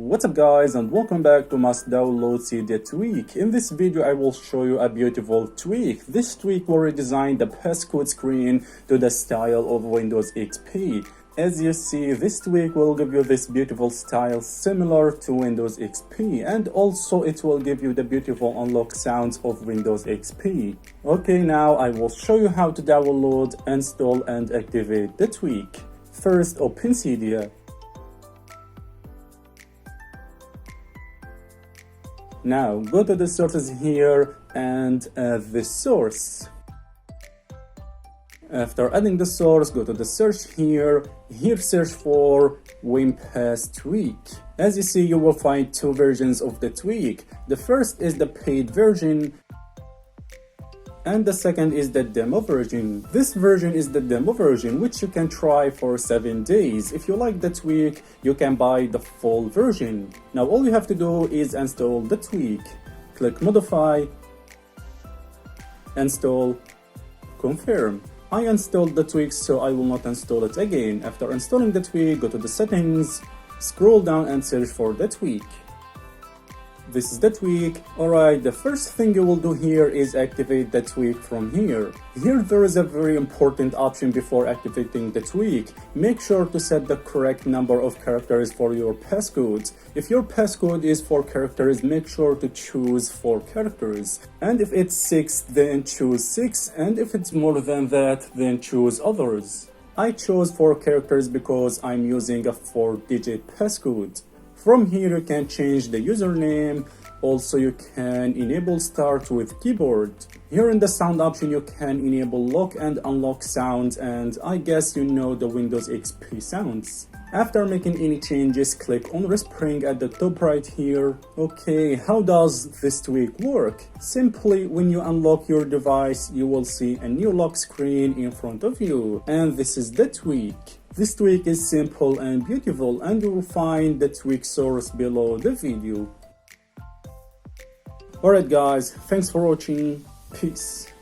What's up guys, and welcome back to Must Download Cydia Tweak. In this video I will show you a beautiful tweak. This tweak will redesign the passcode screen to the style of Windows XP. As you see, this tweak will give you this beautiful style similar to Windows XP, and also it will give you the beautiful unlock sounds of Windows XP. Okay, now I will show you how to download, install and activate the tweak. First, open Cydia. Now go to the sources here and add the source. After adding the source, go to the search here. Here search for WinPass tweak. As you see, you will find two versions of the tweak. The first is the paid version and the second is the demo version. This version is the demo version, which you can try for 7 days. If you like the tweak, you can buy the full version. Now all you have to do is install the tweak. Click modify, install, confirm. I installed the tweak, so I will not install it again. After installing the tweak, go to the settings, scroll down and search for the tweak. This is the tweak. Alright, the first thing you will do here is activate the tweak from here. Here there is a very important option before activating the tweak. Make sure to set the correct number of characters for your passcode. If your passcode is 4 characters, make sure to choose 4 characters. And if it's 6, then choose 6. And if it's more than that, then choose others. I chose 4 characters because I'm using a 4-digit passcode. From here you can change the username. Also you can enable start with keyboard. Here in the sound option you can enable lock and unlock sounds, and I guess you know the Windows XP sounds. After making any changes, click on respring at the top right here. Okay, how does this tweak work? Simply, when you unlock your device, you will see a new lock screen in front of you, and this is the tweak. This tweak is simple and beautiful, and you will find the tweak source below the video. Alright guys, thanks for watching. Peace.